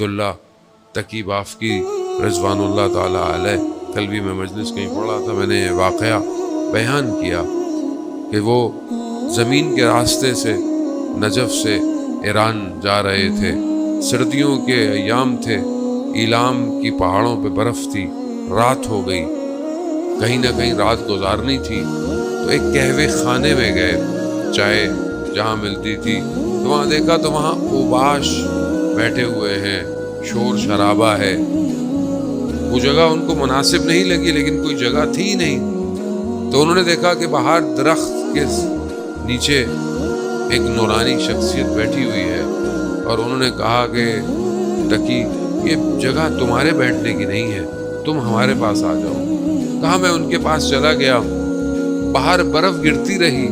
اللہ تقی بافقی رضوانullah تعالی علیہ، کل بھی میں مجلس کہیں پڑھ رہا تھا، میں نے واقعہ بیان کیا کہ وہ زمین کے راستے سے نجف سے ایران جا رہے تھے، سردیوں کے ایام تھے، ایلام کی پہاڑوں پہ برف تھی، رات ہو گئی، کہیں نہ کہیں رات گزارنی تھی، تو ایک قہوے خانے میں گئے، چائے جہاں ملتی تھی، تو وہاں دیکھا تو وہاں اوباش بیٹھے ہوئے ہیں، شور شرابہ ہے، وہ جگہ ان کو مناسب نہیں لگی، لیکن کوئی جگہ تھی نہیں، تو انہوں نے دیکھا کہ باہر درخت کے نیچے ایک نورانی شخصیت بیٹھی ہوئی ہے، اور انہوں نے کہا کہ تقی یہ جگہ تمہارے بیٹھنے کی نہیں ہے، تم ہمارے پاس آ جاؤ۔ کہا میں ان کے پاس چلا گیا، باہر برف گرتی رہی،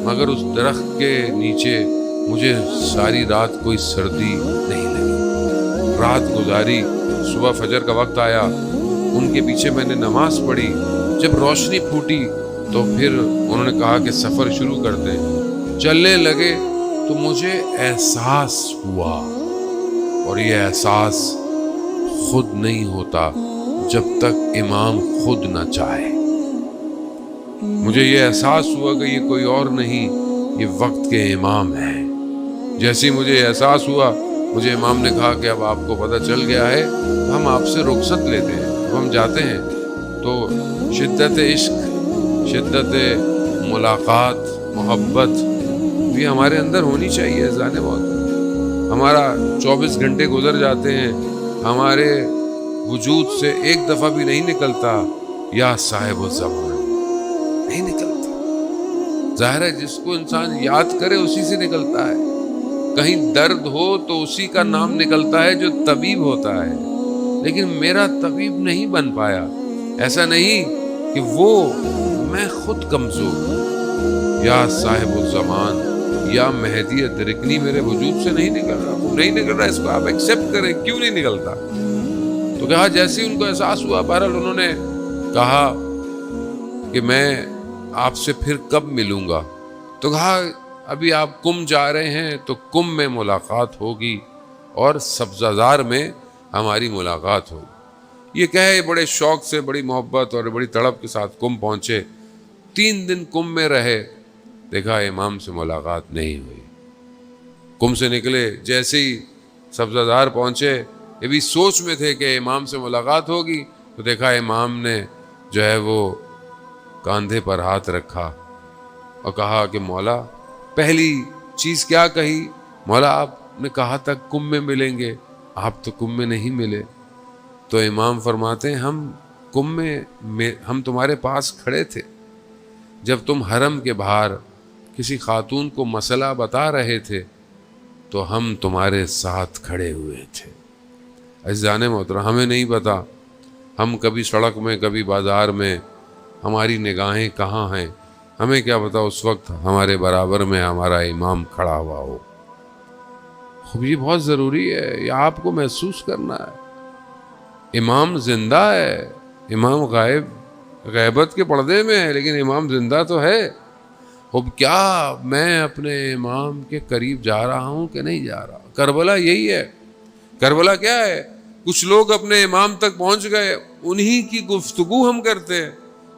مگر اس درخت کے نیچے مجھے ساری رات کوئی سردی نہیں لگی، رات گزاری، صبح فجر کا وقت آیا، ان کے پیچھے میں نے نماز پڑھی، جب روشنی پھوٹی تو پھر انہوں نے کہا کہ سفر شروع کر دیں، چلنے لگے تو مجھے احساس ہوا، اور یہ احساس خود نہیں ہوتا جب تک امام خود نہ چاہے۔ مجھے یہ احساس ہوا کہ یہ کوئی اور نہیں، یہ وقت کے امام ہیں۔ جیسے ہی مجھے احساس ہوا، مجھے امام نے کہا کہ اب آپ کو پتہ چل گیا ہے، ہم آپ سے رخصت لیتے ہیں، اب ہم جاتے ہیں۔ تو شدت عشق، شدت ملاقات، محبت بھی ہمارے اندر ہونی چاہیے۔ ذہن موت، ہمارا 24 گھنٹے گزر جاتے ہیں، ہمارے وجود سے ایک دفعہ بھی نہیں نکلتا یا صاحب الزمان، نہیں نکلتا۔ ظاہر ہے جس کو انسان یاد کرے اسی سے نکلتا ہے، کہیں درد ہو تو اسی کا نام نکلتا ہے جو طبیب ہوتا ہے، لیکن میرا طبیب نہیں بن پایا۔ ایسا نہیں کہ وہ، میں خود کمزور، یا صاحب الزمان یا مہدی درکنی میرے وجود سے نہیں نکل رہا، وہ نہیں نکل رہا، اس کو آپ ایکسیپٹ کریں، کیوں نہیں نکلتا؟ تو کہا جیسے ہی ان کو احساس ہوا، بہرحال انہوں نے کہا کہ میں آپ سے پھر کب ملوں گا؟ تو کہا ابھی آپ کم جا رہے ہیں تو کم میں ملاقات ہوگی اور سبزہ زار میں ہماری ملاقات ہوگی۔ یہ کہے بڑے شوق سے، بڑی محبت اور بڑی تڑپ کے ساتھ کم پہنچے، 3 دن کم میں رہے، دیکھا امام سے ملاقات نہیں ہوئی۔ کم سے نکلے، جیسے ہی سبزہ زار پہنچے، یہ بھی سوچ میں تھے کہ امام سے ملاقات ہوگی، تو دیکھا امام نے جو ہے وہ کاندھے پر ہاتھ رکھا اور کہا کہ مولا، پہلی چیز کیا کہی؟ مولا آپ نے کہا تھا کم میں ملیں گے، آپ تو کم میں نہیں ملے۔ تو امام فرماتے ہیں ہم کم میں ہم تمہارے پاس کھڑے تھے جب تم حرم کے باہر کسی خاتون کو مسئلہ بتا رہے تھے، تو ہم تمہارے ساتھ کھڑے ہوئے تھے۔ عزیزان محترم، ہمیں نہیں پتا، ہم کبھی سڑک میں، کبھی بازار میں، ہماری نگاہیں کہاں ہیں، ہمیں کیا پتا اس وقت ہمارے برابر میں ہمارا امام کھڑا ہوا ہو۔ خوب یہ بہت ضروری ہے، یہ آپ کو محسوس کرنا ہے۔ امام زندہ ہے، امام غیبت کے پردے میں ہے، لیکن امام زندہ تو ہے۔ اب کیا میں اپنے امام کے قریب جا رہا ہوں کہ نہیں جا رہا؟ کربلا یہی ہے۔ کربلا کیا ہے؟ کچھ لوگ اپنے امام تک پہنچ گئے، انہی کی گفتگو ہم کرتے ہیں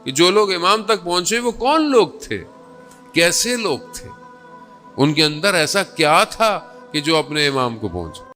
کہ جو لوگ امام تک پہنچے وہ کون لوگ تھے، کیسے لوگ تھے، ان کے اندر ایسا کیا تھا کہ جو اپنے امام کو پہنچے۔